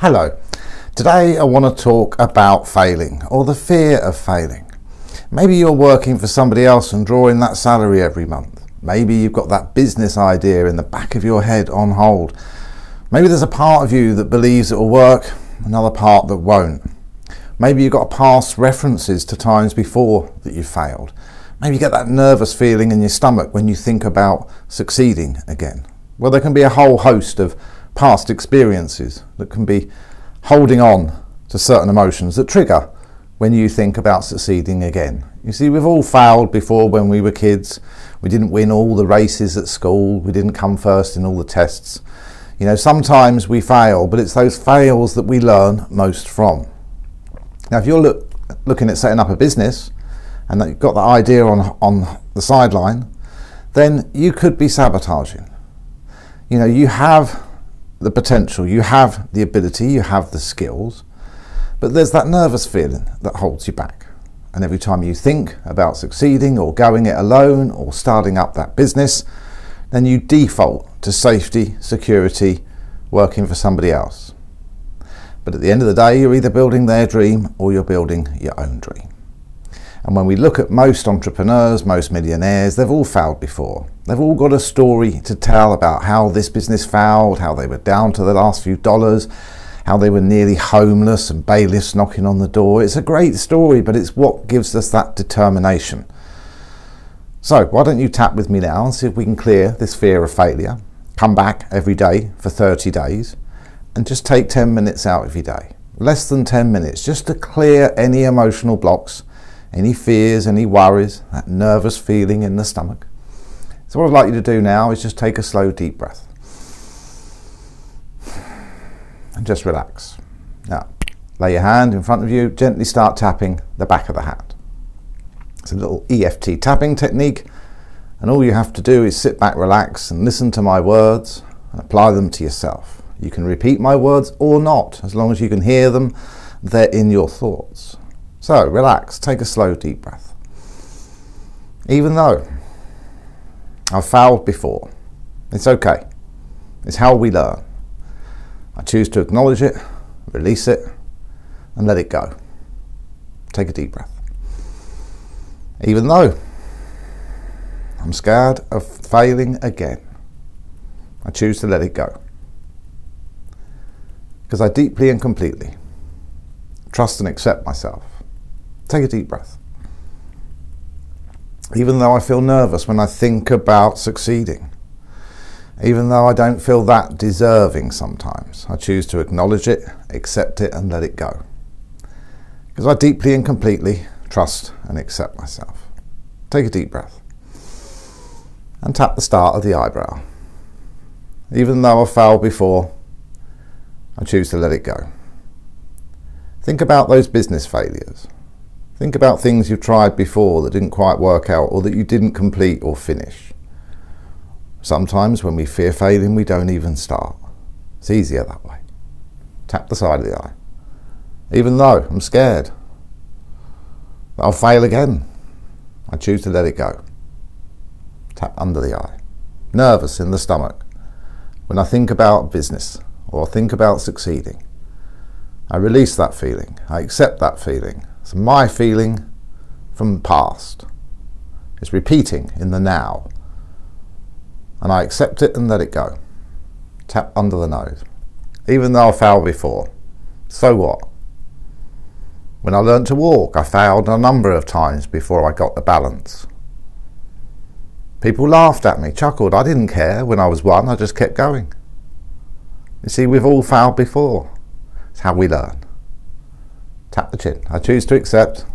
Hello, today I want to talk about failing or the fear of failing. Maybe you're working for somebody else and drawing that salary every month. Maybe you've got that business idea in the back of your head on hold. Maybe there's a part of you that believes it will work, another part that won't. Maybe you've got past references to times before that you failed. Maybe you get that nervous feeling in your stomach when you think about succeeding again. Well, there can be a whole host of past experiences that can be holding on to certain emotions that trigger when you think about succeeding again. You see, we've all failed before when we were kids. We didn't win all the races at school. We didn't come first in all the tests. You know, sometimes we fail, but it's those fails that we learn most from. Now, if you're looking at setting up a business and that you've got the idea on the sideline, then you could be sabotaging. You know, you have the potential, you have the ability, you have the skills, but there's that nervous feeling that holds you back. And every time you think about succeeding or going it alone or starting up that business, then you default to safety, security, working for somebody else. But at the end of the day, you're either building their dream or you're building your own dream. And when we look at most entrepreneurs, most millionaires, they've all failed before. They've all got a story to tell about how this business failed, how they were down to the last few dollars, how they were nearly homeless and bailiffs knocking on the door. It's a great story, but it's what gives us that determination. So why don't you tap with me now and see if we can clear this fear of failure. Come back every day for 30 days and just take 10 minutes out of your day. Less than 10 minutes, just to clear any emotional blocks, any fears, any worries, that nervous feeling in the stomach. So what I'd like you to do now is just take a slow, deep breath. And just relax. Now, lay your hand in front of you, gently start tapping the back of the hand. It's a little EFT tapping technique, and all you have to do is sit back, relax, and listen to my words and apply them to yourself. You can repeat my words or not, as long as you can hear them, they're in your thoughts. So relax, take a slow, deep breath. Even though I've failed before, it's okay. It's how we learn. I choose to acknowledge it, release it, and let it go. Take a deep breath. Even though I'm scared of failing again, I choose to let it go. Because I deeply and completely trust and accept myself. Take a deep breath. Even though I feel nervous when I think about succeeding, even though I don't feel that deserving sometimes, I choose to acknowledge it, accept it, and let it go. Because I deeply and completely trust and accept myself. Take a deep breath. And tap the start of the eyebrow. Even though I've failed before, I choose to let it go. Think about those business failures. Think about things you've tried before that didn't quite work out or that you didn't complete or finish. Sometimes when we fear failing, we don't even start. It's easier that way. Tap the side of the eye. Even though I'm scared that I'll fail again, I choose to let it go. Tap under the eye. Nervous in the stomach. When I think about business or think about succeeding, I release that feeling. I accept that feeling. It's my feeling from the past. It's repeating in the now. And I accept it and let it go. Tap under the nose. Even though I failed before, so what? When I learned to walk, I failed a number of times before I got the balance. People laughed at me, chuckled. I didn't care when I was one, I just kept going. You see, we've all failed before. It's how we learn. Tap the chin. I choose to accept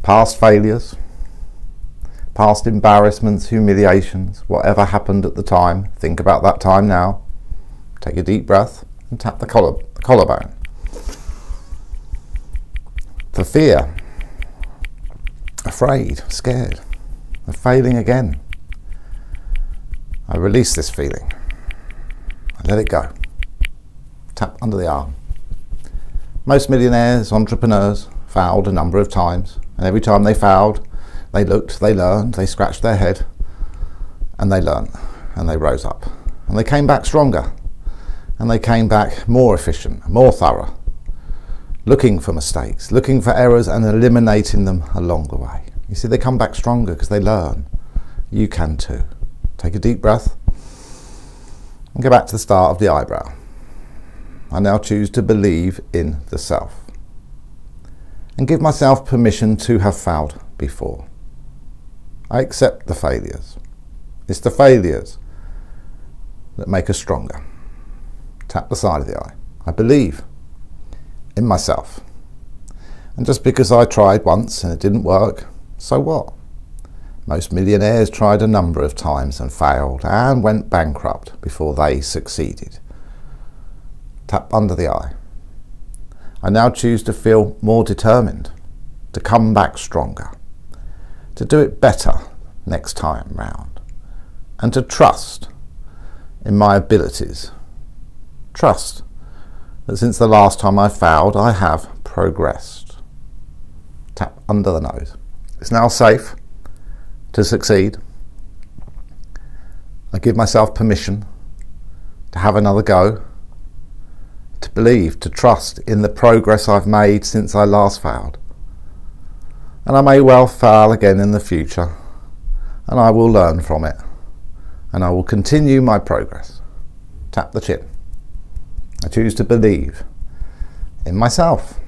past failures, past embarrassments, humiliations, whatever happened at the time. Think about that time now. Take a deep breath and tap the collarbone. The fear, afraid, scared of failing again. I release this feeling. I let it go. Tap under the arm. Most millionaires, entrepreneurs, failed a number of times, and every time they failed, they looked, they learned, they scratched their head, and they learned, and they rose up, and they came back stronger, and they came back more efficient, more thorough, looking for mistakes, looking for errors and eliminating them along the way. You see, they come back stronger because they learn. You can too. Take a deep breath and go back to the start of the eyebrow. I now choose to believe in the self and give myself permission to have failed before. I accept the failures. It's the failures that make us stronger. Tap the side of the eye. I believe in myself. And just because I tried once and it didn't work, so what? Most millionaires tried a number of times and failed and went bankrupt before they succeeded. Tap under the eye. I now choose to feel more determined, to come back stronger, to do it better next time round, and to trust in my abilities. Trust that since the last time I failed, I have progressed. Tap under the nose. It's now safe to succeed. I give myself permission to have another go, to believe, to trust in the progress I've made since I last failed. And I may well fail again in the future, and I will learn from it, and I will continue my progress. Tap the chin. I choose to believe in myself,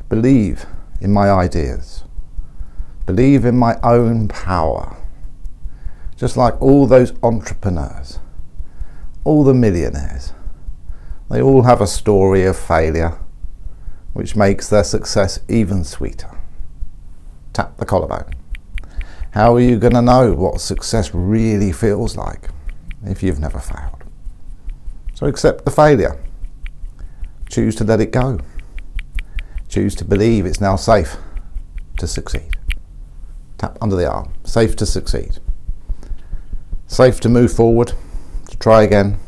believe in my ideas, believe in my own power. Just like all those entrepreneurs, all the millionaires, they all have a story of failure which makes their success even sweeter. Tap the collarbone. How are you going to know what success really feels like if you've never failed? So accept the failure. Choose to let it go. Choose to believe it's now safe to succeed. Tap under the arm. Safe to succeed. Safe to move forward, to try again,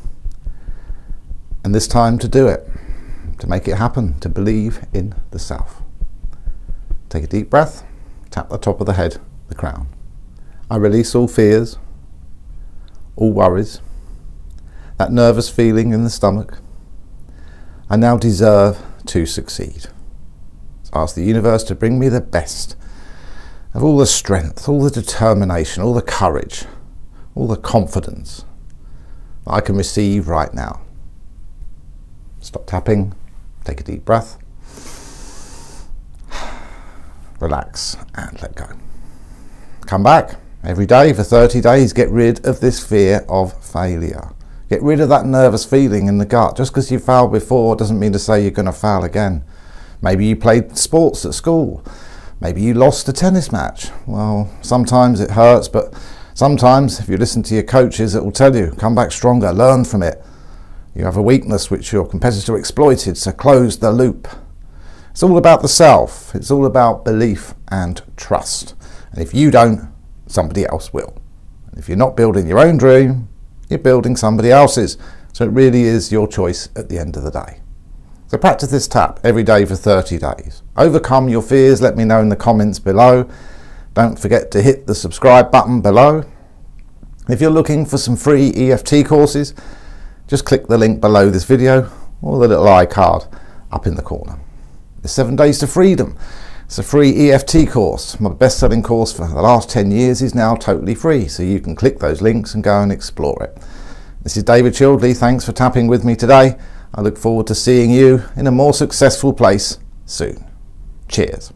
and this time to do it, to make it happen, to believe in the self. Take a deep breath, tap the top of the head, the crown. I release all fears, all worries, that nervous feeling in the stomach. I now deserve to succeed. So ask the universe to bring me the best of all the strength, all the determination, all the courage, all the confidence that I can receive right now. Stop tapping, take a deep breath, relax and let go. Come back every day for 30 days, get rid of this fear of failure. Get rid of that nervous feeling in the gut. Just because you failed before doesn't mean to say you're going to fail again. Maybe you played sports at school. Maybe you lost a tennis match. Well, sometimes it hurts, but sometimes if you listen to your coaches, it will tell you, come back stronger, learn from it. You have a weakness which your competitor exploited, so close the loop. It's all about the self. It's all about belief and trust. And if you don't, somebody else will. And if you're not building your own dream, you're building somebody else's. So it really is your choice at the end of the day. So practice this tap every day for 30 days. Overcome your fears. Let me know in the comments below. Don't forget to hit the subscribe button below. If you're looking for some free EFT courses, just click the link below this video or the little iCard up in the corner. The 7 Days to Freedom. It's a free EFT course. My best-selling course for the last 10 years is now totally free, so you can click those links and go and explore it. This is David Childerley. Thanks for tapping with me today. I look forward to seeing you in a more successful place soon. Cheers.